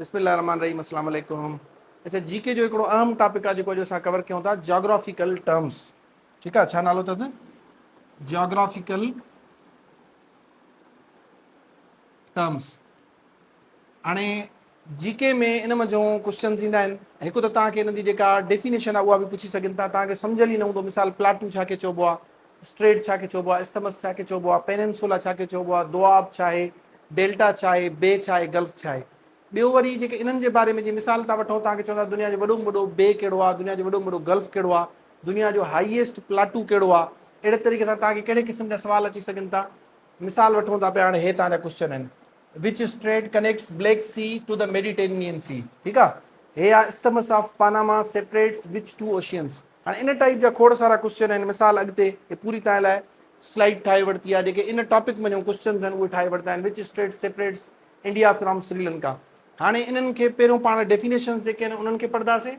बिस्मिल्लाहिर्रहमानिर्रहीम, अस्सलाम वालेकुम। अच्छा, जीके जो हिकिड़ो अहम टॉपिक आहे जेको अॼु असां कवर कयूं था, जोग्राफिकल टर्म्स। ठीकु आहे, छा नालो अथसि? Geographical terms. हाणे जीके में इन मंझि क्वेश्चन्स ईंदा आहिनि। हिकु त तव्हांखे इन जी जेका डेफिनेशन आहे उहा बि पुछी सघनि था, तव्हांखे सम्झल ई न हूंदो। मिसाल, प्लाटू छा खे चइबो आहे, स्ट्रेट छा खे चइबो आहे, इस्तमस छा खे चइबो आहे, पेनिनसुला छा खे चइबो आहे, दोआब छा आहे, डेल्टा छा आहे, बे छा आहे, गल्फ छा आहे। ॿियो वरी जेके इन्हनि जे बारे में जीअं मिसाल था वठो, तव्हांखे चवंदा दुनिया जो वॾो में वॾो बे कहिड़ो आहे, दुनिया जो वॾो में वॾो गल्फ कहिड़ो आहे, दुनिया जो हाईएस्ट प्लाटू कहिड़ो आहे। अहिड़े तरीक़े सां तव्हांखे कहिड़े क़िस्म जा सवाल अची सघनि था। मिसाल वठूं था पिया, हाणे हे तव्हांजा क्वेश्चन आहिनि। Which strait connects Black Sea to the Mediterranean Sea. ठीकु आहे, हे आहे isthmus of Panama separates which two oceans. हाणे इन टाइप जा खोड़ सारा क्वेश्चन आहिनि। मिसाल अॻिते हे पूरी तव्हां लाइ स्लाइड ठाहे वरिती आहे, जेके इन टॉपिक में जो क्वेश्चन आहिनि उहे ठाहे वरिता आहिनि। Which straight separates India from Sri Lanka. हाणे इन्हनि खे पहिरियों पाण डेफिनेशन्स जेके आहिनि उन्हनि खे पढ़ंदासीं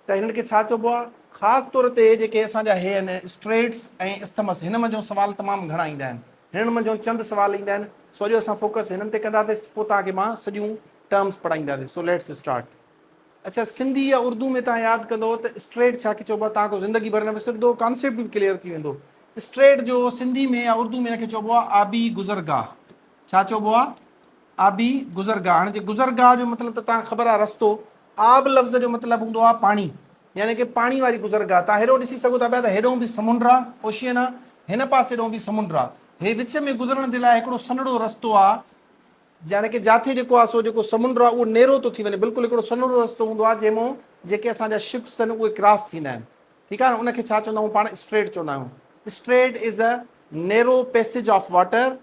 त हिननि खे छा चइबो आहे। ख़ासि तौर ते जेके असांजा हे आहिनि स्ट्रेट्स ऐं इस्तमस, हिन मंझि सवाल तमामु घणा ईंदा आहिनि। हिननि मंझि चंद सवाल ईंदा आहिनि। सो जो असां फोकस हिननि ते कंदासीं, पोइ तव्हांखे मां सॼियूं टर्म्स पढ़ाईंदासीं। So let's start. अच्छा, सिंधी या उर्दू में तव्हां यादि कंदो त स्ट्रेट छा खे चइबो आहे, तव्हांखे ज़िंदगी भर न विसरंदो, कॉन्सेप्ट बि क्लियर थी वेंदो। स्ट्रेट जो सिंधी में या उर्दू में हिनखे चइबो आहे आबी गुज़रगाह। छा चइबो आहे? आबी गुज़रगाह। हाणे जे गुज़रगाह जो मतिलबु त तव्हांखे ख़बर आहे, रस्तो। आब लफ़्ज़ जो मतिलबु हूंदो आहे पाणी, यानी की पाणी वारी गुज़रगाह। तव्हां हेॾो ॾिसी सघो था पिया त हेॾो बि समुंड आहे, ओशियन आहे, हिन पासे ॾों बि समुंड आहे। हे विच में गुज़रण जे लाइ हिकिड़ो सन्हड़ो रस्तो आहे, यानी की जिथे जेको आहे सो जेको समुंड आहे उहो नेरो थो थी वञे। बिल्कुलु हिकिड़ो सन्हड़ो रस्तो हूंदो आहे जंहिंमें जेके असांजा शिप्स आहिनि उहे क्रॉस थींदा आहिनि। ठीकु आहे न, उनखे छा चवंदा आहियूं पाण? स्ट्रेट चवंदा आहियूं। Strait is a narrow passage of water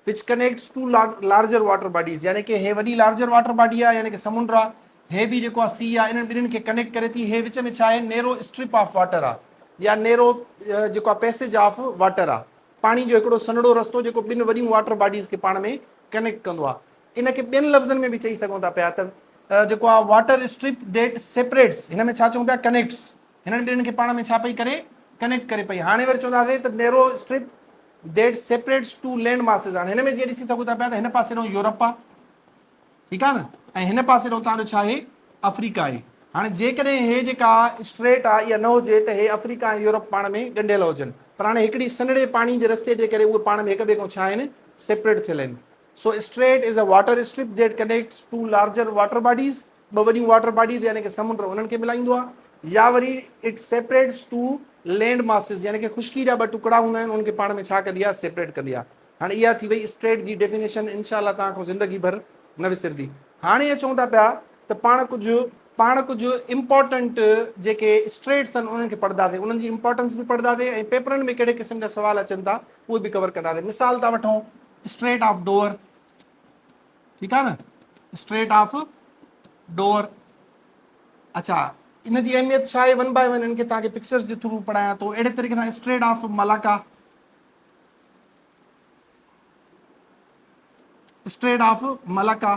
which connects two larger water bodies. यानी कि हे वॾी लार्जर वाटर बॉडी आहे, यानी कि समुंड आहे, हे बि जेको आहे सी आहे, इन्हनि ॿिन्हिनि खे कनेक्ट करे थी। हे विच में छा आहे? नेरो स्ट्रिप ऑफ वाटर आहे, या नेरो जेको आहे पैसेज ऑफ वाटर आहे, पाणी जो हिकिड़ो सन्हड़ो रस्तो जेको ॿिनि वॾियूं वाटर बॉडीज़ खे पाण में कनेक्ट कंदो आहे। इनखे ॿियनि लफ़्ज़नि में बि चई सघूं था पिया त जेको आहे वाटर स्ट्रिप डेट सेपरेट्स। हिन में छा चऊं पिया? कनेक्ट्स। हिननि ॿिन्हिनि खे पाण में छा पई करे? कनेक्ट करे पई। हाणे वरी चवंदासीं त narrow strip that separates two land masses. हाणे हिन में जीअं ॾिसी सघो था पिया त हिन पासे ॾों यूरोप आहे, ठीकु आहे न, ऐं हिन पासे ॾों तव्हांजो छा आहे? अफ्रीका आहे। हाणे जेकॾहिं हे जेका स्ट्रेट आहे इहा न हुजे त हे अफ्रीका ऐं यूरोप पाण में ॻंढियल हुजनि, पर हाणे हिकिड़ी सन्हड़े पाणी जे रस्ते जे करे उहे पाण में हिक ॿिए खां छा आहिनि? सेपरेट थियल आहिनि। So strait is a water strip that connects two larger water bodies. ॿ वॾियूं वाटर बॉडीज़ यानी कि समुंड, उन्हनि खे मिलाईंदो आहे। या वरी it separates two land masses, यानी कि ख़ुश्की जा ॿ टुकड़ा हूंदा आहिनि, उनखे पाण में छा कंदी आहे? सेपरेट कंदी आहे। हाणे इहा थी वई स्ट्रेट जी डेफिनेशन। इनशाला तव्हांखां ज़िंदगी भर न विसरंदी। हाणे इहो चऊं था पिया त पाण कुझु इंपॉर्टेंट जेके स्ट्रेट्स आहिनि उन्हनि खे पढ़ंदासीं, उन्हनि जी इंपॉर्टेंस बि पढ़ंदासीं, ऐं पेपरनि में कहिड़े क़िस्म जा सवाल अचनि था उहे बि कवर कंदासीं। मिसाल था वठूं स्ट्रेट ऑफ डोअर, ठीकु आहे न, स्ट्रेट ऑफ डोअर। अच्छा, इन जी अहमियत छा आहे? वन बाय वन इनखे तव्हांखे पिक्चर्स जे थ्रू पढ़ायां थो। अहिड़े तरीक़े सां Strait of Malacca, straight of Malacca,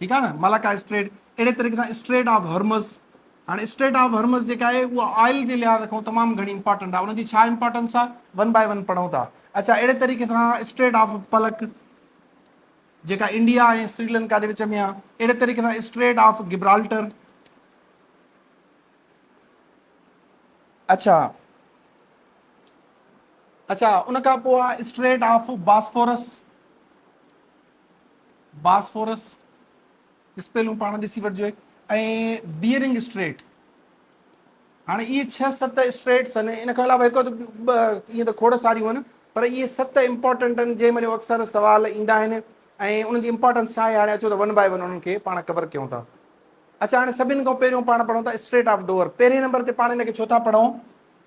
ठीकु आहे न, मलाका स्ट्रेट। अहिड़े तरीक़े सां स्ट्रेट ऑफ हर्मस। हाणे स्ट्रेट ऑफ हर्मस जेका आहे उहा ऑयल जे लिहाज़ खां तमामु घणी इंपॉर्टेंट आहे। उनजी छा इंपॉर्टेंस आहे? वन बाय वन पढ़ूं था। अच्छा, अहिड़े तरीक़े सां स्ट्रेट ऑफ पलक जेका इंडिया ऐं श्रीलंका जे विच में आहे। अहिड़े तरीक़े सां स्ट्रेट ऑफ गिब्राल्टर। अच्छा, उन खां पोइ आहे स्ट्रेट ऑफ बासफोरस, स्पेलिंग पाण ॾिसी वठिजो, ऐं बियरिंग स्ट्रेट। हाणे इहे 6-7 स्ट्रेट्स आहिनि। इन खां अलावा हिकु ईअं त खोड़ सारियूं आहिनि, पर इहे 7 इंपॉर्टेंट आहिनि जंहिंमें अक्सर सवाल ईंदा आहिनि, ऐं उनजी इंपॉर्टेंस छा आहे? हाणे अचो त वन बाय वन उन्हनि खे पाण कवर कयूं था। अच्छा, हाणे सभिनि खां पहिरियों पाण पढ़ूं था स्ट्रेट ऑफ डोअर। पहिरें नंबर ते पाण हिनखे छो था पढ़ूं?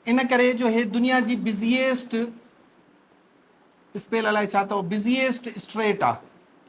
इन करे जो हे दुनिया जी बिज़ीएस्ट, स्पेल अलाए छा अथव, बिज़ीएस्ट स्ट्रेट आहे,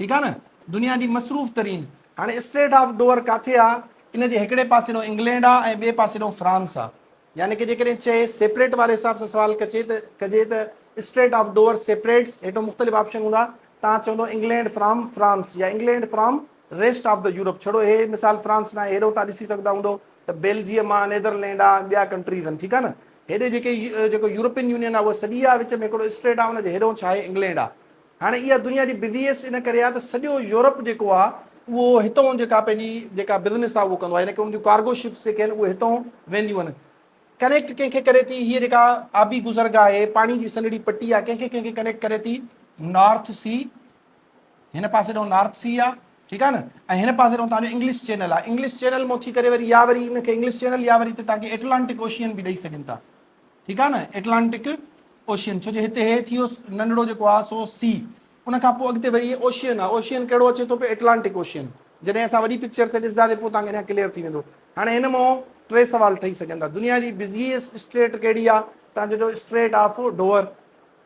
ठीकु आहे न, दुनिया जी मसरूफ़ तरीन। हाणे स्ट्रेट ऑफ डोअर किथे आहे? इन जे हिकिड़े पासे ॾों इंग्लैंड आहे ऐं ॿिए पासे ॾों फ्रांस आहे। यानी कि जेकॾहिं चए सेपरेट वारे हिसाब सां सवाल कजे त स्ट्रेट ऑफ डोअर सेपरेट्स, हेठो मुख़्तलिफ़ ऑप्शन हूंदा। तव्हां चवंदो इंग्लैंड फ्रॉम फ्रांस या England from rest of the Europe. छड़ो हे मिसाल फ्रांस न आहे, हेॾो तव्हां ॾिसी सघंदा हूंदो त बेल्जियम आहे, नेदरलैंड आहे, ॿिया कंट्रीज़ आहिनि, ठीकु आहे न। हेॾे जेको यूरोपियन यूनियन आहे उहा सॼी आहे, विच में हिकिड़ो स्ट्रेट आहे, हुनजे हेॾो छा आहे? इंग्लैंड आहे। हाणे इहा दुनिया जी बिज़ीएस्ट इन करे आहे त सॼो यूरोप जेको आहे उहो हितां जेका पंहिंजी जेका बिज़नेस आहे उहो कंदो आहे, हिन करे उनजूं कार्गो शिप्स जेके आहिनि उहे हितां वेंदियूं आहिनि। कनेक्ट कंहिंखे करे थी, हीअ जेका आबी गुज़रगा आहे, पाणी जी सनड़ी पट्टी आहे, कंहिंखे कंहिंखे कनेक्ट करे थी, नॉर्थ सी, हिन पासे ॾांहुं नॉर्थ सी आहे, ठीकु आहे न, ऐं हिन पासे ॾांहुं तव्हांजो इंग्लिश चैनल आहे। इंग्लिश चैनल मां थी करे वरी या वरी इनखे इंग्लिश चैनल या वरी त तव्हांखे एटलांटिक ओशियन बि ॾेई सघनि था, ठीकु आहे न, एटलांटिक ओशियन, छो जो हिते हे थी वियो नंढिड़ो जेको आहे सो सी, उनखां पोइ अॻिते वरी ओशियन आहे। ओशियन कहिड़ो अचे थो पियो, एटलांटिक ओशियन। जॾहिं असां वॾी पिक्चर ते ॾिसंदासीं पोइ तव्हांखे अञा क्लियर थी वेंदो। हाणे हिन मां 3 सवाल ठही सघनि था। दुनिया जी बिज़ीएस्ट स्टेट कहिड़ी आहे, तव्हांजो स्ट्रेट ऑफ डोवर।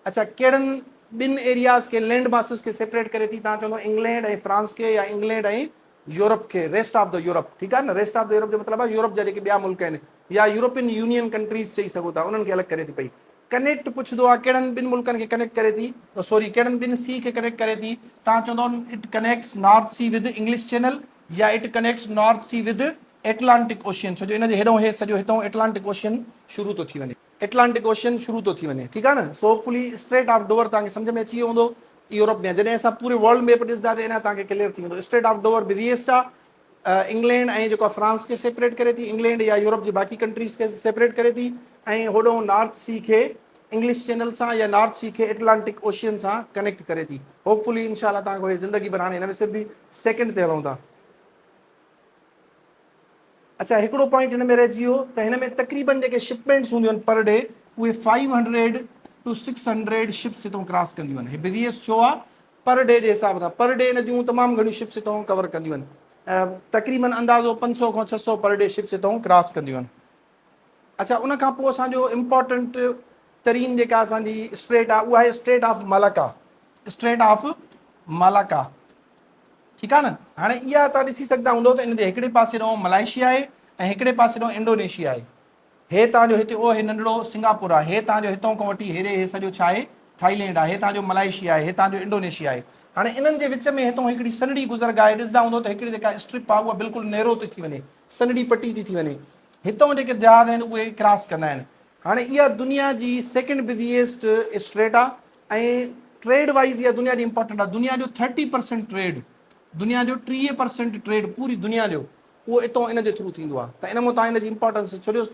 अच्छा, कहिड़नि ॿिनि एरियाज़ खे, लैंड मासिस खे सेपरेट करे थी, तव्हां चवंदो इंग्लैंड ऐं फ्रांस खे, या इंग्लैंड ऐं यूरोप खे, रेस्ट ऑफ द यूरोप, ठीकु आहे न। रेस्ट ऑफ द यूरोप जो मतिलबु आहे यूरोप जा जेके ॿिया मुल्क आहिनि, या यूरोपियन यूनियन कंट्रीज़ चई सघो था, उन्हनि खे अलॻि करे थी पई। कनेक्ट पुछंदो आहे कहिड़नि ॿिनि मुल्कनि खे कनेक्ट करे थी, सॉरी कहिड़नि ॿिनि सी खे कनेक्ट करे थी, तव्हां चवंदो it connects North Sea with English Channel, या it connects North Sea with Atlantic Ocean, छो जो हिन जे हेॾो हे सॼो हितां एटलांटिक ओशियन शुरू थो थी वञे, एटलांटिक ओशियन शुरू थो थी वञे, ठीकु आहे न। So hopefully straight of Dover तव्हांखे सम्झ में अची वियो हूंदो। यूरोप में जॾहिं असां पूरे वर्ल्ड मैप ॾिसंदासीं अञा तव्हांखे क्लियर थी वेंदो। स्ट्रेट ऑफ डोवर बिज़ीएस्ट आहे, इंग्लैंड ऐं जेको आहे फ्रांस खे सेपरेट करे थी, इंग्लैंड या यूरोप जी बाक़ी कंट्रीज़ खे सेपरेट करे थी, ऐं होॾो नॉर्थ सी खे इंग्लिश चैनल सां, या नॉर्थ सी खे एटलांटिक ओशियन सां कनेक्ट करे थी। होपफुली इंशाल्लाह तव्हांखे ज़िंदगी भर हाणे हिन में सिर्फ़ु सेकेंड ते हलूं था। अच्छा, हिकिड़ो पॉइंट हिन में रहिजी वियो त हिन में तक़रीबन जेके शिपमेंट्स हूंदियूं आहिनि पर डे, उहे 500 to 600 शिप्स हितां क्रॉस कंदियूं आहिनि। बिज़ीएस्ट छो आहे, पर डे जे हिसाब सां, पर डे हिन जूं तमामु घणियूं शिप्स हितां कवर कंदियूं आहिनि। तक़रीबन अंदाज़ो 500 खां 600 पर डे शिप्स हितां क्रॉस कंदियूं आहिनि। अच्छा, उनखां पोइ असांजो इम्पॉर्टेंट तरीन जेका असांजी स्ट्रेट आहे उहा आहे Strait of Malacca, straight of Malacca, ठीकु आहे न। हाणे इहा तव्हां ॾिसी सघंदा हूंदो त इन जे हिकिड़े पासे ॾांहुं मलाइशिया आहे ऐं हिकिड़े पासे ॾांहुं इंडोनेशिया आहे। हे तव्हांजो हिते उहो हे नंढिड़ो सिंगापुर आहे, हे तव्हांजो हितां खां वठी हेॾे हे सॼो छा आहे, थाईलैंड आहे, हे तव्हांजो मलाइशिया आहे, हे तव्हांजो इंडोनेशिया आहे। हाणे इन्हनि जे विच में हितां हिकिड़ी सनड़ी गुज़रगा आहे, ॾिसंदा हूंदो त हिकिड़ी जेका स्ट्रिप आहे उहा बिल्कुलु नैरो थी वञे, सनड़ी पटी थी वञे, हितां जेके जहाज़ आहिनि उहे क्रॉस कंदा आहिनि। हाणे इहा दुनिया जी सेकेंड बिज़ीएस्ट स्ट्रेट आहे, ऐं ट्रेड वाइज़ इहा दुनिया जी इंपॉर्टेंट आहे। दुनिया जो 30% ट्रेड, दुनिया जो 30% ट्रेड पूरी दुनिया जो उहो हितां इन जे थ्रू थींदो आहे। त इन मां तव्हां इन जी इंपॉर्टेंस छो जो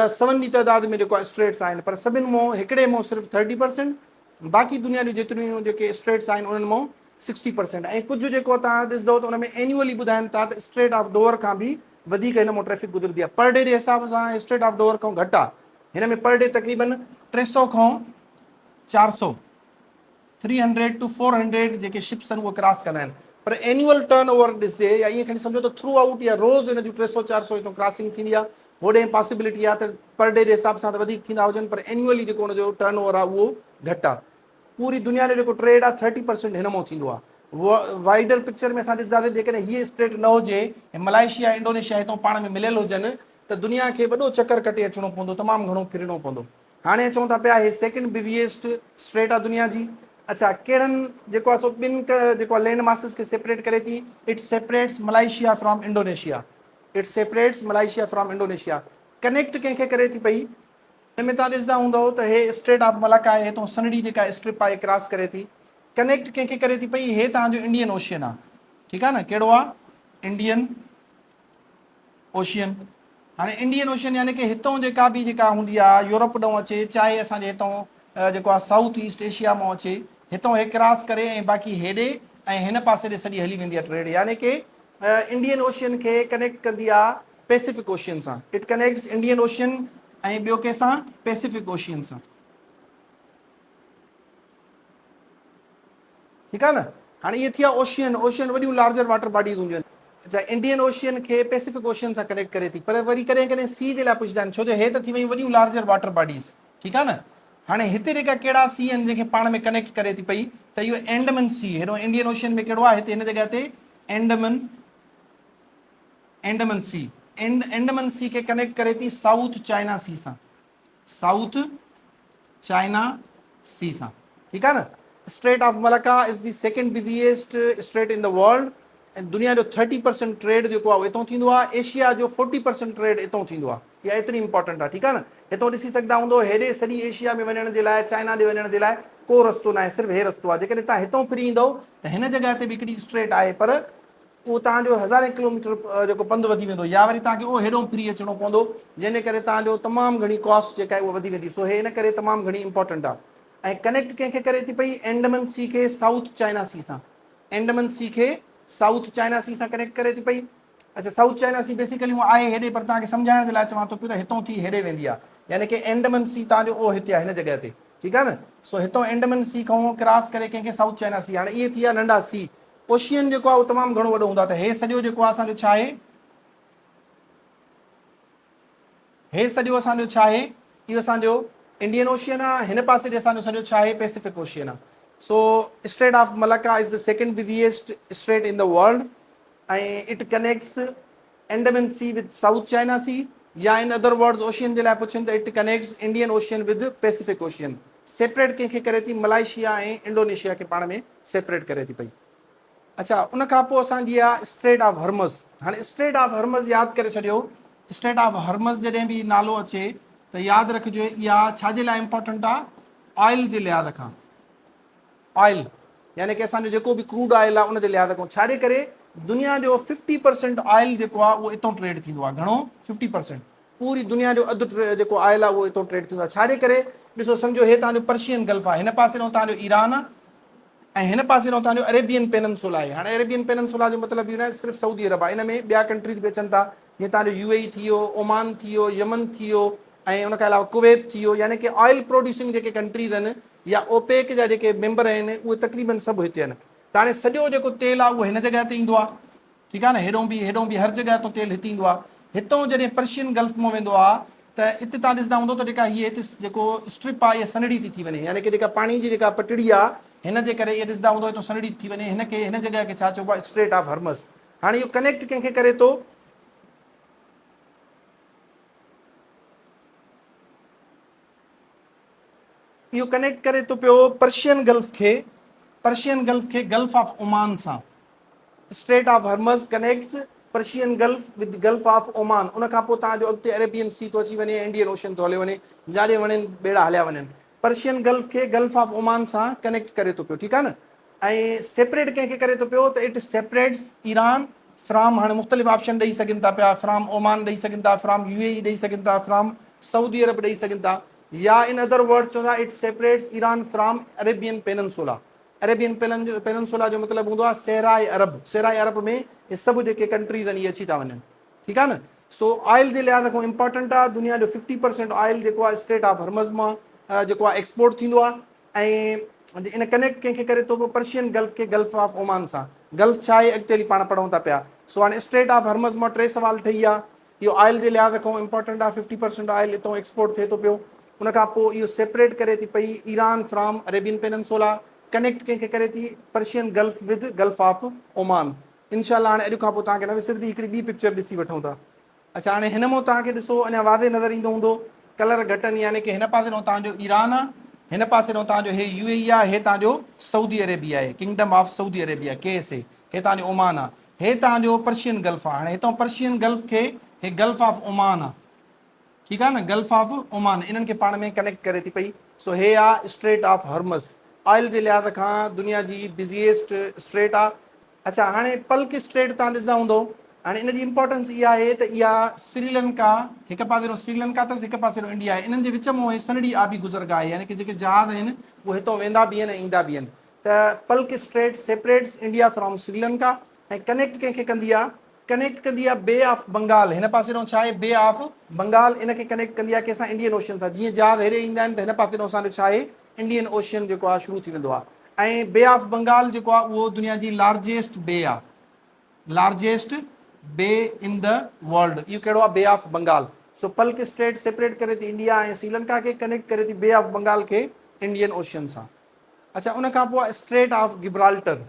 7 जी तइदाद में जेको आहे स्ट्रेट्स आहिनि, पर सभिनि मां हिकिड़े मां सिर्फ़ु 30%, बाक़ी दुनिया जूं जेतिरियूं जेके स्ट्रेट्स आहिनि उन्हनि मां 60%। ऐं कुझु जेको तव्हां ॾिसंदव त उन में एन्युअली ॿुधाइनि था त स्ट्रेट ऑफ डोवर खां बि वधीक हिन मां ट्रैफिक गुज़रंदी आहे। पर डे जे हिसाब सां स्ट्रेट ऑफ डोवर खां घटि आहे। हिन में पर डे तक़रीबन 300 खां 400, 300 to 400 जेके शिप्स आहिनि उहे क्रॉस कंदा आहिनि। पर एन्युअल टर्न ओवर ॾिसजे, या ईअं खणी सम्झो त थ्रू आउट या रोज़ हिन जूं 300-400 हितां क्रॉसिंग थींदी आहे। होॾे पॉसिबिलिटी आहे त पर डे जे हिसाब सां त वधीक थींदा हुजनि, पर एन्युअली जेको हुनजो टर्न ओवर आहे उहो घटि आहे। पूरी दुनिया जो जेको ट्रेड आहे 30% हिन मां थींदो आहे। वाइडर पिक्चर में असां ॾिसंदासीं जेकॾहिं हीअ स्ट्रेट न हुजे, मलाइशिया इंडोनेशिया हितां पाण में मिलियल हुजनि, त दुनिया खे वॾो चकर कटे अचिणो पवंदो, तमामु घणो फिरणो पवंदो। हाणे चऊं था पिया हे सेकेंड बिज़ीएस्ट स्ट्रेट आहे दुनिया जी। अच्छा, कहिड़नि जेको आहे सो ॿिनि जेको आहे लैंड मासिस खे सेपरेट करे थी, it separates Malaysia from Indonesia, it separates Malaysia from Indonesia. Connect कंहिंखे करे थी पई, हिन में तव्हां ॾिसंदा हूंदव त हे स्ट्रेट ऑफ मलाका आहे, हितां सनड़ी जेका स्ट्रिप आहे क्रॉस करे थी। कनेक्ट कंहिंखे करे थी पई, हे तव्हांजो इंडियन ओशियन आहे, ठीकु आहे न। कहिड़ो आहे, इंडियन ओशियन। हाणे इंडियन ओशियन यानी कि हितां जेका बि जेका हूंदी आहे यूरोप ॾांहुं अचे, चाहे असांजे हितां जेको आहे साउथ ईस्ट एशिया मां अचे, हितां हे क्रॉस करे ऐं बाक़ी हेॾे ऐं हिन पासे ॾे सॼी हली वेंदी आहे ट्रेड। यानी कि इंडियन ओशियन खे कनेक्ट कंदी आहे पैसिफिक ओशियन सां। इट कनेक्ट्स इंडियन ओशियन ऐं ॿियो कंहिंसां, पैसिफिक ओशियन सां, ठीकु आहे न। हाणे इहे थी आहे ओशियन, ओशियन वॾियूं लार्जर वाटर बॉडीज़ हूंदियूं आहिनि। अच्छा, इंडियन ओशियन खे पैसिफिक ओशियन सां कनेक्ट करे थी, पर वरी कॾहिं कॾहिं सी जे लाइ पुछंदा आहिनि, छो जो हे त थी वियूं वॾियूं लार्जर वाटर बॉडीज़, ठीकु आहे न। हाणे हिते जेका कहिड़ा सी आहिनि जंहिंखे पाण में कनेक्ट करे थी पई, त इहो एंडमन सी, हेॾो इंडियन ओशियन में कहिड़ो आहे, हिते हिन जॻह ते एंडमन, एंडमन सी, एंडमन सी खे कनेक्ट करे थी साउथ चाइना सी सां, साउथ चाइना सी सां, ठीकु आहे न। Strait of Malacca is the second busiest strait in the world, ऐं दुनिया जो 30% ट्रेड जेको आहे हितां थींदो आहे। एशिया जो 40% ट्रेड हितां थींदो आहे। इहा एतिरी इंपॉर्टेंट आहे, ठीकु आहे न। हितां ॾिसी सघंदा हूंदो हेॾे सॼी एशिया में वञण जे लाइ, चाइना ॾे वञण जे लाइ को रस्तो न आहे, सिर्फ़ु हे रस्तो आहे। जेकॾहिं तव्हां हितां फिरी ईंदव त हिन जॻह ते बि हिकिड़ी स्ट्रेट आहे, पर उहो तव्हांजो हज़ारे किलोमीटर जेको पंधु वधी वेंदो, या वरी तव्हांखे उहो हेॾो फ्री अचिणो पवंदो, जंहिंजे करे तव्हांजो तमामु घणी कॉस्ट जेका आहे उहा वधी वेंदी। सो हे इन करे तमामु घणी इंपॉर्टेंट आहे। ऐं कनेक्ट कंहिंखे करे थी पई, एंडमन सी खे साउथ चाइना सी सां, एंडमन सी खे साउथ चाइना सी सां कनेक्ट करे थी पई। अच्छा, साउथ चाइना सी बेसिकली उहा आहे हेॾे, पर तव्हांखे सम्झाइण जे लाइ चवां थो पियो त हितां थी हेॾे वेंदी आहे, यानी कि एंडमन सी तव्हांजो उहो हिते आहे हिन जॻह ते, ठीकु आहे न। सो हितां एंडमन सी खां क्रॉस करे कंहिंखे साउथ चाइना सी, हाणे इहे थी विया नंढा सी। ओशियन जेको आहे उहो तमामु घणो वॾो हूंदो आहे। त हे सॼो जेको आहे असांजो छा आहे, हे सॼो असांजो छा आहे, इहो असांजो इंडियन ओशियन आहे। हिन पासे ते असांजो सॼो छा आहे, पैसिफिक ओशियन आहे। So Strait of Malacca is the second biggest strait in the world, ऐं it connects Andaman Sea with South China Sea, या इन अदर वर्ड्स ओशियन जे लाइ पुछनि त it connects Indian Ocean with Pacific Ocean. Separate कंहिंखे करे थी, मलाइशिया ऐं इंडोनेशिया खे पाण में सेपरेट करे थी पई। अच्छा, उन खां पोइ असांजी आहे स्ट्रेट ऑफ हॉर्मज़। हाणे स्ट्रेट ऑफ हॉर्मज़ यादि करे छॾियो। स्ट्रेट ऑफ हॉर्मज़ जॾहिं बि नालो अचे त यादि रखिजो इहा छाजे लाइ इंपॉर्टेंट आहे, ऑयल जे लिहाज़ खां। ऑयल यानी कि असांजो जेको बि क्रूड ऑयल आहे उनजे लिहाज़ खां, छाजे करे दुनिया जो 50% ऑयल जेको आहे उहो हितां ट्रेड थींदो आहे। घणो? 50%। पूरी दुनिया जो अधु जेको ऑयल आहे उहो हितां ट्रेड थींदो आहे। छाजे करे? ॾिसो सम्झो हे तव्हांजो पर्शियन गल्फ आहे, हिन पासे ॾांहुं तव्हांजो ईरान आहे, ऐं हिन पासे ॾांहुं तव्हांजो अरेबियन पेननसुला आहे। हाणे अरेबियन पेननसुला जो मतिलबु इहो न आहे सिर्फ़ु सऊदी अरब आहे, इन में ॿिया कंट्रीज़ बि अचनि था, जीअं तव्हांजो UAE थी वियो, ओमान थी वियो, यमन थी वियो, ऐं उनखां अलावा कुवैत थी वियो। यानी कि ऑयल प्रोड्यूसिंग जेके कंट्रीज़ आहिनि या ओपेक जा जेके मेंबर आहिनि उहे तक़रीबन सभु हिते आहिनि। त हाणे सॼो जेको तेल आहे उहो हिन जॻह ते ईंदो आहे, ठीकु आहे न। हेॾों बि हर जॻह तो तेल हिते ईंदो आहे। हितां जॾहिं पर्शियन गल्फ मां वेंदो आहे त हिते तव्हां ॾिसंदा हूंदो त जेका हीअ हिते जेको स्ट्रिप आहे इहा सनड़ी थी वञे, यानी कि जेका पाणी जी जेका पटड़ी आहे हिन जे करे इहे ॾिसंदा हूंदो हितां सनड़ी थी वञे, हिन जॻह खे छा चइबो आहे, स्ट्रेट ऑफ हॉर्मज़। हाणे इहो कनेक्ट कंहिंखे करे थो, इहो कनेक्ट करे थो पियो पर्शियन गल्फ खे गल्फ ऑफ ओमान सां। Strait of Hormuz connects Persian Gulf with Gulf of Oman. उन खां पोइ तव्हांजो अॻिते अरेबियन सी थो अची वञे, इंडियन ओशन थो हले वञे, जाॾे वञनि ॿेड़ा हलिया वञनि। पर्शियन गल्फ खे गल्फ ऑफ ओमान सां कनेक्ट करे थो पियो, ठीकु आहे न। ऐं सेपरेट कंहिंखे करे थो पियो, त इट सेपरेट्स ईरान फ्राम, हाणे मुख़्तलिफ़ ऑप्शन ॾेई सघनि था पिया, फ्राम ओमान ॾेई सघनि था, फ्राम UAE ॾेई सघनि था, फ्राम सऊदी अरब ॾेई सघनि था, या इन अदर वर्ड्स चवंदा it separates Iran from Arabian Peninsula. Arabian Peninsula जो मतिलबु हूंदो आहे सहराए अरब। सहराए अरब में इहे सभु जेके कंट्रीज़ आहिनि इहे अची था वञनि, ठीकु आहे न। सो ऑयल जे लिहाज़ खां इंपॉर्टेंट आहे। दुनिया जो 50% ऑयल जेको आहे स्ट्रेट ऑफ हॉर्मज़ मां जेको आहे एक्सपोर्ट थींदो आहे। ऐं इन कनेक्ट कंहिंखे करे थो पर्शियन गल्फ खे गल्फ ऑफ ओमान सां। गल्फ छा आहे अॻिते हली पाण पढ़ूं था पिया। सो हाणे स्ट्रेट ऑफ हॉर्मज़ मां 3 सवाल ठही विया। इहो ऑयल जे लिहाज़ खां इंपॉर्टेंट आहे, 50% ऑयल हितां एक्सपोर्ट थिए थो पियो। उन खां पोइ इहो सेपरेट करे थी पई ईरान फ्राम अरेबियन पेननसुला, कनेक्ट कंहिंखे करे थी Persian Gulf with Gulf of Oman. इनशाला हाणे अॼु खां पोइ तव्हांखे न विसरंदी, हिकिड़ी ॿी पिक्चर ॾिसी वठूं था। अच्छा, हाणे हिन मां तव्हांखे ॾिसो अञा वाज़े नज़र ईंदो हूंदो, कलर घटनि, यानी कि हिन पासे ॾांहुं तव्हांजो ईरान आहे, हिन पासे ॾांहुं तव्हांजो हे UAE आहे, हे तव्हांजो सऊदी अरेबिया आहे, kingdom of Saudi Arabia KSA, हे तव्हांजो ओमान आहे, हे तव्हांजो पर्शियन गल्फ आहे। हाणे हितां पर्शियन गल्फ खे हे गल्फ ऑफ ओमान आहे, ठीकु आहे न, गल्फ ऑफ ओमान, इन्हनि खे पाण में कनेक्ट करे थी पई। सो हे आहे स्ट्रेट ऑफ हॉर्मज़। ऑयल जे लिहाज़ खां दुनिया जी बिज़ीएस्ट स्ट्रेट आहे। अच्छा, हाणे पल्क स्ट्रेट तव्हां ॾिसंदा हूंदो। हाणे इन जी इंपॉर्टेंस इहा आहे त इहा श्रीलंका, हिकु पासे ॾांहुं श्रीलंका अथसि, हिकु पासे ॾांहुं इंडिया आहे, इन्हनि जे विच में सनड़ी आबी गुज़रगाह आहे, यानी कि जेके जहाज़ आहिनि उहे हितां वेंदा बि आहिनि ऐं ईंदा बि आहिनि। त Palk Strait separates India from Sri Lanka ऐं कनेक्ट कंहिंखे कंदी आहे, कनेक्ट कंदी आहे बे ऑफ बंगाल। हिन पासे ॾांहुं छा आहे, बे ऑफ बंगाल, इनखे कनेक्ट कंदी आहे कंहिंसां, इंडियन ओशन सां। जीअं जहाज़ हेॾे ईंदा आहिनि त हिन पासे ॾांहुं असांजो छा आहे, इंडियन ओशन जेको आहे शुरू थी वेंदो आहे। ऐं बे ऑफ बंगाल जेको आहे उहो दुनिया जी लार्जेस्ट बे आहे, लार्जेस्ट बे इन द वर्ल्ड। इहो कहिड़ो आहे, Bay of Bengal. So Palk Strait separate करे थी इंडिया ऐं श्रीलंका खे, कनेक्ट करे थी बे ऑफ बंगाल खे इंडियन ओशन सां। अच्छा, उन खां पोइ straight of Gibraltar,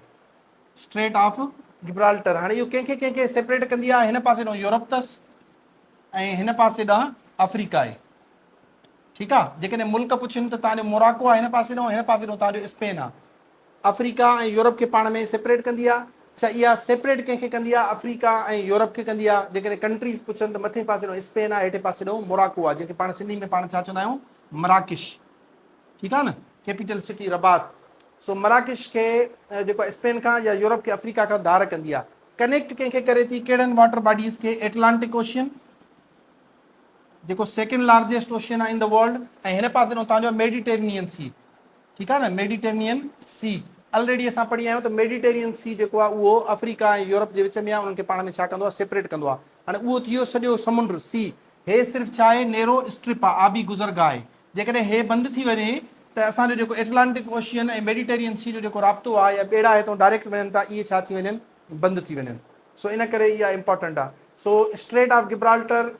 straight of Gibraltar. हाणे इहो कंहिंखे कंहिंखे सेपरेट कंदी आहे, हिन पासे ॾांहुं यूरोप अथसि ऐं हिन पासे ॾांहुं अफ्रीका आहे, ठीकु आहे। जेकॾहिं मुल्क पुछनि त तव्हांजो मोराको आहे हिन पासे ॾांहुं, हिन पासे ॾांहुं तव्हांजो स्पेन आहे। अफ्रीका ऐं यूरोप खे पाण में सेपरेट कंदी आहे। अच्छा, इहा सेपरेट कंहिंखे कंदी आहे, अफ्रीका ऐं यूरोप खे कंदी आहे। जेकॾहिं कंट्रीज़ पुछनि त मथे पासे ॾांहुं स्पेन आहे, हेठे पासे ॾांहुं मोराको आहे, जंहिंखे पाण सिंधी में पाण छा चवंदा आहियूं, मराकिश, ठीकु आहे न, कैपिटल सिटी रबात। सो मराकिश खे जेको स्पेन खां या यूरोप खे अफ्रीका खां धार कंदी आहे। कनेक्ट कंहिंखे करे थी कहिड़नि वाटर बॉडीज़ खे, एटलांटिक ओशियन जेको सेकेंड लार्जेस्ट ओशियन आहे इन द वर्ल्ड, ऐं हिन पासे ॾांहुं तव्हांजो मेडिटेरेनियन सी, ठीकु आहे न, मेडिटेरेनियन सी। ऑलरेडी असां पढ़ी आहियूं त मेडिटेरियन सी जेको आहे उहो अफ्रीका ऐं यूरोप जे विच में आहे, उन्हनि खे पाण में छा कंदो आहे, सेपरेट कंदो आहे। हाणे उहो थी वियो सॼो समुंड सी, हे सिर्फ़ु छा आहे, नेरो स्ट्रिप आहे, आबी गुज़रगाह आहे। जेकॾहिं हे बंदि थी वञे त असांजो जेको एटलांटिक ओशियन ऐं मेडिटेरियन सी जो जेको राब्तो आहे या ॿेड़ा हितां डायरेक्ट वञनि था, इहे छा थी वञनि, बंदि थी वञनि। सो इन करे इहा इंपॉर्टेंट आहे। So Strait of Gibraltar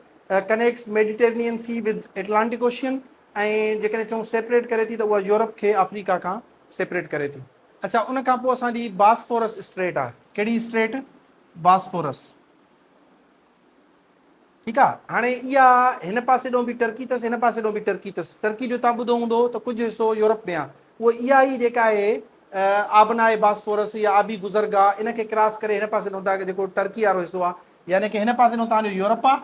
connects Mediterranean Sea with Atlantic Ocean, ऐं जेकॾहिं चऊं सेपरेट करे थी त उहा यूरोप खे अफ्रीका खां सेपरेट करे थी। अच्छा, उन खां पोइ असांजी बास्फोरस स्ट्रेट आहे। कहिड़ी स्ट्रेट? बास्फोरस, ठीकु आहे। हाणे इहा हिन पासे ॾों बि टर्की अथसि, हिन पासे ॾों बि टर्की अथसि। टर्की जो तव्हां ॿुधो हूंदो त कुझु हिसो यूरोप में आहे, उहो इहा ई जेका आहे आबनाए बास्फोरस या आबी गुज़रगाह, इन खे क्रॉस करे हिन पासे ॾों तव्हांखे जेको टर्की वारो हिसो आहे, यानी कि हिन पासे ॾों तव्हांजो यूरोप आहे,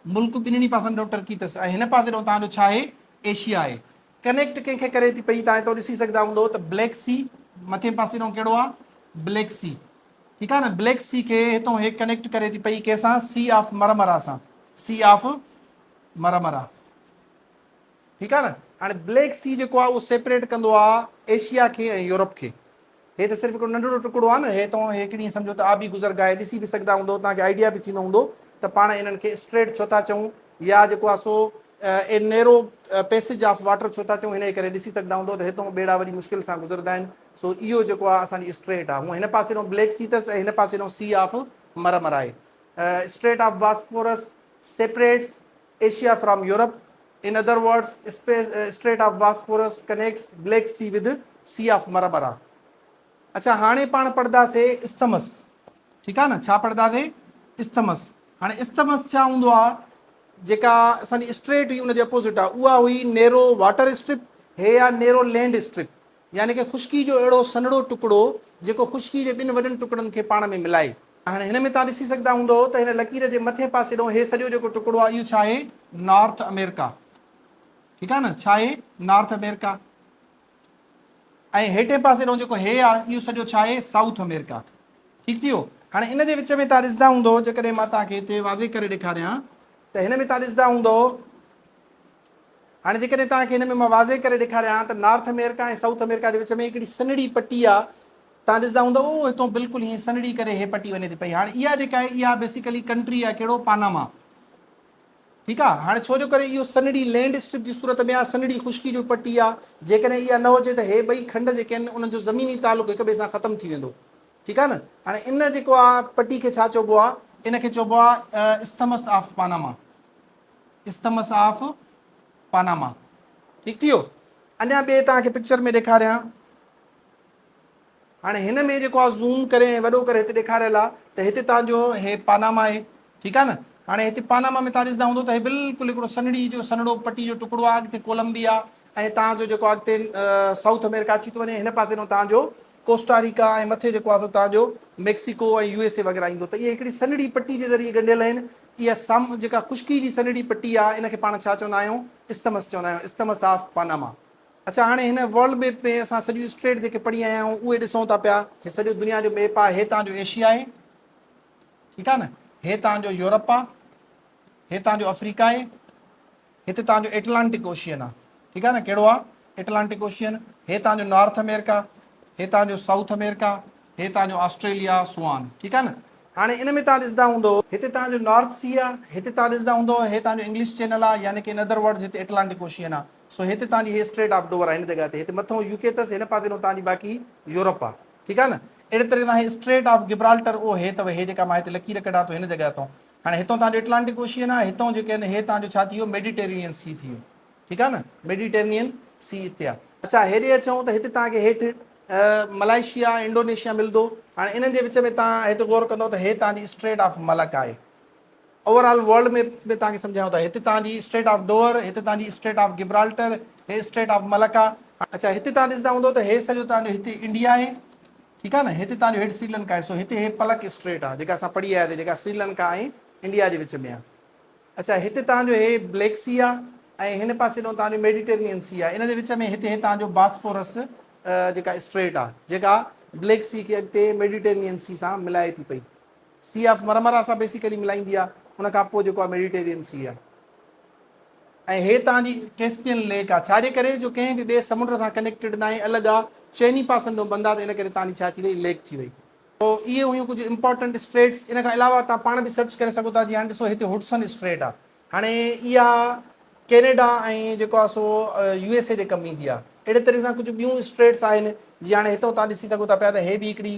मुल्क ॿिन्हिनि पासनि ॾों टर्की अथसि, ऐं हिन पासे ॾों तव्हांजो छा आहे, एशिया आहे। कनेक्ट कंहिंखे करे थी पई, तव्हां हितां ॾिसी सघंदा हूंदो त ब्लैक सी मथे पासे ॾों कहिड़ो आहे, ब्लैक सी, ठीकु आहे न। ब्लैक सी खे हितां हे कनेक्ट करे थी पई कंहिंसां, सी ऑफ मरमरा सां, सी ऑफ मरमरा, ठीकु आहे न। हाणे ब्लैक सी जेको आहे उहो सेपरेट कंदो आहे एशिया खे ऐं यूरोप खे। हे त सिर्फ़ु हिकिड़ो नंढिड़ो टुकड़ो आहे न, हे तो हिकिड़ी सम्झो त आबी गुज़रगाह आहे, ॾिसी बि सघंदा हूंदो, तव्हांखे आइडिया बि थींदो हूंदो त पाण इन्हनि खे स्ट्रेट छो था चऊं, या जेको आहे so a narrow passage of water छो था चऊं, हिन करे ॾिसी सघंदा हूंदो त हितां ॿेड़ा वरी मुश्किल सां गुज़रंदा आहिनि। सो इहो जेको आहे असांजी स्ट्रेट आहे, हूअं हिन पासे ॾों ब्लैक सी अथसि ऐं हिन पासे ॾों सी ऑफ मरमरा आहे। Strait of Bosphorus separates Asia from Europe. In other words, Strait of Bosphorus connects Black Sea with Sea of Marmara. अच्छा, हाणे पाण पढ़ंदासीं इस्थमस, ठीकु आहे न। छा पढ़ंदासीं? इस्थमस। हाणे इस्थमस छा हूंदो आहे, जेका असांजी स्ट्रेट हुई उनजे अपोज़िट आहे, उहा हुई नेरो वाटर स्ट्रिप, हे आहे नेरो लैंड स्ट्रिप, यानी कि ख़ुश्की जो अहिड़ो सन्हड़ो टुकड़ो जेको ख़ुश्की जे ॿिनि वॾनि टुकड़नि खे पाण में मिलाए। हाणे हिन में तव्हां ॾिसी सघंदा हूंदो त हिन लकीर जे मथे पासे ॾों हे सॼो जेको टुकड़ो आहे, इहो छा आहे, नॉर्थ अमेरिका, ठीकु आहे न। छा आहे, नॉर्थ अमेरिका। ऐं हेठे पासे ॾों जेको हे आहे, इहो सॼो छा आहे, साउथ अमेरिका, ठीकु थी वियो। हाणे इन जे विच में तव्हां ॾिसंदा हूंदो, जेकॾहिं मां तव्हांखे हिते वाज़े करे ॾेखारियां त हिन में तव्हां ॾिसंदा हूंदो, हाणे जेकॾहिं तव्हांखे हिन में मां वाज़े करे ॾेखारियां त नॉर्थ अमेरिका ऐं साउथ अमेरिका जे विच में हिकिड़ी सन्हड़ी पटी आहे, तव्हां ॾिसंदा हूंदो ओ हितां बिल्कुलु हीअं सन्हड़ी करे हे पटी वञे थी पई। हाणे इहा जेका आहे, इहा बेसिकली कंट्री आहे, कहिड़ो, पानामा, ठीकु आहे। हाणे छो जो करे इहो सन्हड़ी लैंड स्ट्रिप जी सूरत में आहे, सन्हड़ी ख़ुश्की जो पटी आहे, जेकॾहिं इहा न हुजे त हे ॿई खंड जेके आहिनि उन्हनि जो ज़मीनी तालुक़ु हिक ॿिए सां ख़तमु थी वेंदो, ठीकु आहे न। हाणे इन जेको आहे पटी खे छा चइबो आहे, इन खे चइबो आहे isthmus of Panama, isthmus of Panama, ठीकु थी वियो। अञा ॿिए तव्हांखे पिक्चर में ॾेखारियां। हाणे हिन में जेको आहे ज़ूम करे ऐं वॾो करे हिते ॾेखारियल आहे त हिते तव्हांजो हे पानामा आहे, ठीकु आहे न। हाणे हिते पानामा में तव्हां ॾिसंदा हूंदो त हे बिल्कुलु हिकिड़ो सन्हड़ी जो सन्हड़ो पटी जो टुकड़ो आहे, अॻिते कोलंबिया ऐं तव्हांजो जेको आहे अॻिते साउथ अमेरिका अची थो वञे, हिन पासे ॾों तव्हांजो कोस्टारिका ऐं मथे जेको आहे तव्हांजो मैक्सिको ऐं USA वग़ैरह ईंदो। त इहे हिकिड़ी सन्हड़ी पटी जे ज़रिए ॻंढियल आहिनि। इहा जेका ख़ुश्की जी सन्हड़ी पटी आहे, इन खे पाण छा चवंदा आहियूं, इस्थमस चवंदा आहियूं, इस्थमस ऑफ पानामा। अच्छा, हाणे हिन वर्ल्ड मैप में असां सॼियूं स्ट्रेट जेके पढ़ी आया आहियूं उहे ॾिसूं था पिया। हे सॼो दुनिया जो मैप आहे। हे तव्हांजो एशिया आहे, ठीकु आहे न। हे तव्हांजो यूरोप आहे, हे तव्हांजो अफ्रीका आहे, हिते तव्हांजो एटलांटिक ओशियन आहे, ठीकु आहे न। कहिड़ो आहे, एटलांटिक ओशियन। हे तव्हांजो नॉर्थ अमेरिका, हे तव्हांजो साउथ अमेरिका, हे तव्हांजो ऑस्ट्रेलिया, सुआन, ठीकु आहे न। हाणे इन में तव्हां ॾिसंदा हूंदो हिते तव्हांजो नॉर्थ सी आहे, हिते तव्हां ॾिसंदा हूंदो हे तव्हांजो इंग्लिश चैनल आहे, यानी कि इन अदर वर्ड्स हिते एटलांटिक ओशियन आहे। सो हिते तव्हांजी हे स्ट्रेट ऑफ डोवर आहे हिन जॻह ते। हिते मथां UK अथसि, हिन पासे ॾों तव्हांजी बाक़ी यूरोप आहे, ठीकु आहे न। अहिड़े तरह सां हे स्ट्रेट ऑफ गिब्राल्टर उहो हे अथव, हे जेका मां हिते लकीर कढां थो हिन जॻह तां। हाणे हितां तव्हांजो एटलांटिक ओशियन आहे, हितां जेके आहिनि हे तव्हांजो छा थी वियो, मेडिटेरेनियन सी थी वियो, ठीकु आहे न। मेडिटेरेनियन सी हिते आहे। अच्छा, हेॾे अचूं त हिते तव्हांखे हेठि मलेशिया, इंडोनेशिया मिलंदो। हाणे इन्हनि जे विच में तव्हां हिते गौर कंदो त हे तव्हांजी स्ट्रेट ऑफ मलक आहे। ओवरऑल वर्ल्ड में तव्हांखे सम्झायूं था, हिते तव्हांजी स्ट्रेट ऑफ डोवर, हिते तव्हांजी स्ट्रेट ऑफ गिब्राल्टर, हे स्ट्रेट ऑफ मलक आहे। अच्छा, हिते तव्हां ॾिसंदा हूंदो त हे सॼो तव्हांजो हिते इंडिया आहे, ठीकु आहे न। हिते तव्हांजो हेठि श्रीलंका आहे। सो हिते हे पलक स्ट्रेट आहे जेका असां पढ़ी आयासीं, जेका श्रीलंका ऐं इंडिया जे विच में आहे। अच्छा, हिते तव्हांजो हे ब्लैक सी आहे ऐं हिन पासे ॾों तव्हांजो मेडिटेरेनियन सी आहे। इन जे विच में हिते हे तव्हांजो बास्फोरस जेका स्ट्रेट आहे, जेका ब्लैक सी खे अॻिते मेडिटेरेनियन सी सां मिलाए थी पई। सी ऑफ मरमरा सां बेसिकली मिलाईंदी आहे, उन खां पोइ जेको आहे मेडिटेरियन सी आहे। ऐं हे तव्हांजी कैस्पियन लेक आहे, छाजे करे जो कंहिं बि ॿिए समुंड सां कनेक्टेड न आहे, अलॻि आहे, चइनी पासनि जो बंदि आहे, त इन करे तव्हांजी छा थी वई, लेक थी वई। तो इहे हुयूं कुझु इंपॉर्टेंट स्ट्रेट्स। इन खां अलावा तव्हां पाण बि सर्च करे सघो था, जीअं हाणे ॾिसो हिते हुडसन स्ट्रेट आहे, हाणे इहा कैनेडा ऐं जेको आहे सो USA जे कमु ईंदी आहे। अहिड़े तरीक़े सां कुझु ॿियूं स्ट्रेट्स आहिनि, जीअं हाणे हितां तव्हां ॾिसी सघो था पिया त हे बि हिकिड़ी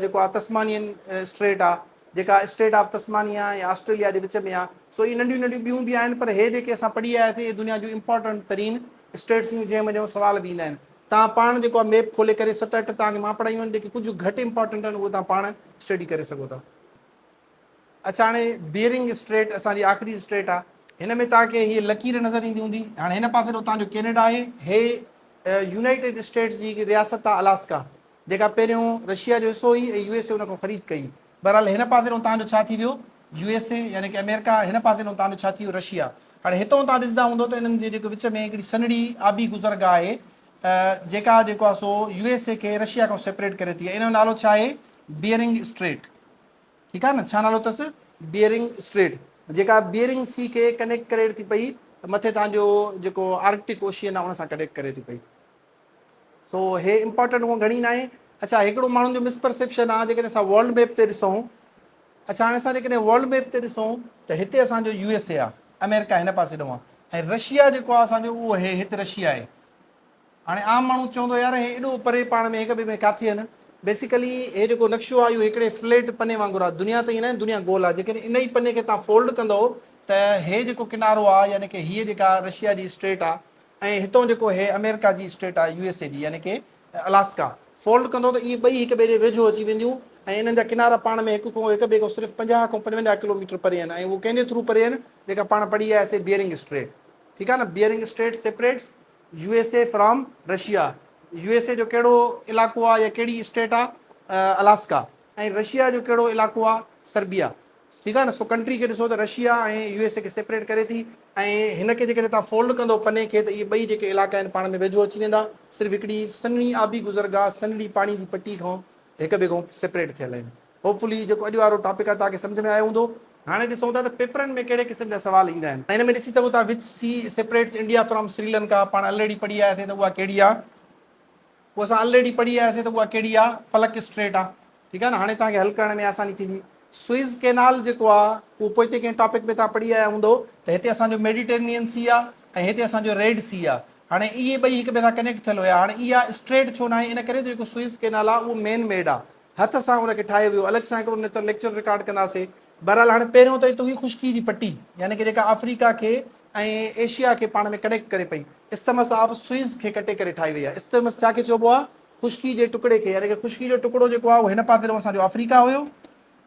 जेको आहे तस्मानियन स्ट्रेट आहे, जेका स्टेट ऑफ तस्मानिया या ऑस्ट्रेलिया जे विच में आहे। सो इहे नंढियूं नंढियूं ॿियूं बि आहिनि, पर हे जेके असां पढ़ी आया थिए, दुनिया जूं इंपॉर्टेंट तरीन स्टेट्स हुयूं जंहिं में सुवाल बि ईंदा आहिनि। तव्हां पाण जेको आहे मैप खोले करे 7-8 तव्हांखे मां पढ़ायूं आहिनि, जेके कुझु घटि इंपॉर्टेंट आहिनि उहे तव्हां पाण स्टडी करे सघो था। अच्छा, हाणे बियरिंग स्ट्रेट असांजी आख़िरी स्ट्रेट आहे। हिन में तव्हांखे हीअ लकीर नज़र ईंदी हूंदी। हाणे हिन पासे तव्हांजो कैनेडा आहे, हे यूनाइटेड स्टेट्स जी रियासत आहे अलास्का, जेका पहिरियों रशिया जो हिसो हुई ऐं USA उन खां ख़रीद कई। बहरहाल हिन पासे तव्हांजो छा थी वियो, USA यानी कि अमेरिका, हिन पासे तव्हांजो छा थी वियो, रशिया। हाणे हितां तव्हां ॾिसंदा हूंदो त इन्हनि जे जेके विच में हिकिड़ी सनड़ी आबी गुज़रगाह आहे, जेका जेको आहे सो USA खे रशिया खां सेपरेट करे थी। इन जो नालो छा आहे, बियरिंग स्ट्रेट। ठीकु आहे न, छा नालो अथसि, बियरिंग स्ट्रेट, जेका बियरिंग सी खे कनेक्ट करे थी पई मथे तव्हांजो जेको आर्कटिक ओशियन आहे उन सां कनेक्ट करे थी पई। सो हे इंपॉर्टेंट उहो घणी न आहे। अच्छा, हिकिड़ो माण्हुनि जो मिसपरसेप्शन आहे, जेकॾहिं असां वर्ल्ड मैप ते ॾिसूं। अच्छा, हाणे असां जेकॾहिं वर्ल्ड मैप ते ॾिसूं त हिते असांजो USA आहे, अमेरिका हिन पासे ॾिनो आहे, ऐं रशिया जेको आहे असांजो उहो हिते रशिया आहे। हाणे आम माण्हू चवंदो यार हे एॾो परे पाण में हिक ॿिए में किथे आहिनि। बेसिकली हे जेको नक्शो आहे इहो हिकिड़े फ्लैट पने वांगुरु आहे। दुनिया त ईअं न, दुनिया गोल आहे। जेकॾहिं इन ई पने खे तव्हां फोल्ड कंदो त हे जेको किनारो आहे, यानी कि हीअ जेका रशिया जी स्टेट आहे, ऐं हितां जेको हे अमेरिका जी स्टेट आहे USA जी, यानी कि अलास्का, फोल्ड कंदो त इहे ॿई हिक ॿिए जे वेझो अची वेंदियूं, ऐं इन्हनि जा किनारा पाण में हिक ॿिए खां सिर्फ़ु 50 खां 55 किलोमीटर परे आहिनि। ऐं उहो कंहिंजे थ्रू परे आहिनि, जेका पाण पढ़ी आयासीं, बियरिंग स्ट्रेट। ठीकु आहे न, bearing straight separates USA from Russia. USA जो कहिड़ो इलाइक़ो आहे या कहिड़ी स्टेट आहे, अलास्का। ऐं रशिया जो कहिड़ो इलाइक़ो आहे, सर्बिया। ठीकु आहे न। सो कंट्री खे ॾिसो त रशिया ऐं USA खे सेपरेट करे थी, ऐं हिन खे जेकॾहिं तव्हां फोल्ड कंदो पने खे, त इहे ॿई जेके इलाइक़ा आहिनि पाण में वेझो अची वेंदा। सिर्फ़ु हिकिड़ी सन्ही आबी गुज़रगाह, सन्ही पाणी जी पटी खां हिक ॿिए खां सेपरेट थियल आहिनि। होपफुली जेको अॼु वारो टॉपिक आहे तव्हांखे सम्झ में आयो हूंदो। हाणे ॾिसूं था त पेपरनि में कहिड़े क़िस्म जा सवाल ईंदा आहिनि। हिन में ॾिसी सघो था, which sea separates India from Sri Lanka. पाण ऑलरेडी पढ़ी आयासीं त उहा कहिड़ी आहे, उहा असां ऑलरेडी पढ़ी आयासीं त उहा कहिड़ी आहे, पलक स्ट्रेट आहे। ठीकु आहे न। हाणे तव्हांखे हल करण में आसानी थींदी। स्विस कैनाल जेको आहे उहो पोइ हिते कंहिं टॉपिक में तव्हां पढ़ी आया हूंदो त हिते असांजो मेडिटेरेनियन सी आहे ऐं हिते असांजो रेड सी आहे। हाणे इहे ॿई हिक ॿिए सां कनेक्ट थियल हुया। हाणे इहा स्ट्रेट छो न आहे, इन करे जेको स्विस कैनाल आहे उहो मेन मेड आहे, हथ सां उनखे ठाहियो वियो। अलॻि सां हिकिड़ो न त लेक्चर रिकॉर्ड कंदासीं। बहरहाल हाणे पहिरियों त हिते हुई ख़ुश्की जी पटी, यानी कि जेका अफ्रीका खे ऐं एशिया खे पाण में कनेक्ट करे पई। इस्तमस ऑफ स्विस खे कटे करे ठाही वई आहे। इस्तमस छा खे चइबो आहे, ख़ुश्की जे टुकड़े खे, यानी कि ख़ुश्की जो टुकड़ो जेको आहे उहो हिन पासे ॾांहुं असांजो अफ्रीका हुयो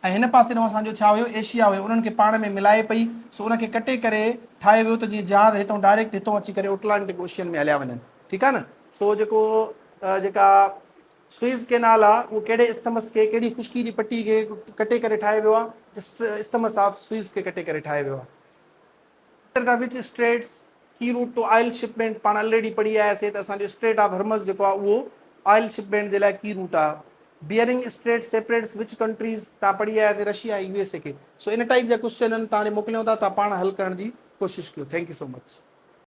ऐं हिन पासे ॾांहुं असांजो छा हुयो, एशिया हुयो। उन्हनि खे पाण में मिलाए पई। सो उनखे कटे करे ठाहे वियो त जीअं जहाज़ हितां डायरेक्ट हितां अची करे अटलांटिक ओशियन में हलिया वञनि। ठीकु आहे न। सो जेको जेका स्विस कैनाल आहे उहो कहिड़े इस्तमस खे, कहिड़ी ख़ुश्की जी पटी खे कटे करे ठाहे वियो आहे, इस्तमस ऑफ स्विस खे कटे करे ठाहे वियो आहे। विच स्ट्रेट्स की रूट टू ऑयल शिपमेंट, पाण ऑलरेडी पढ़ी आयासीं त असांजो स्ट्रेट ऑफ हॉर्मज़ जेको आहे उहो ऑयल शिपमेंट जे लाइ की रूट आहे। बियरिंग स्ट्रेट सेपरेट्स विच कंट्रीज़, तव्हां पढ़ी आयासीं रशिया ऐं USA खे। सो इन टाइप जा क्वेश्चन तव्हांजे मोकिलियूं था, तव्हां पाण हल करण जी कोशिशि कयो। Thank you so much.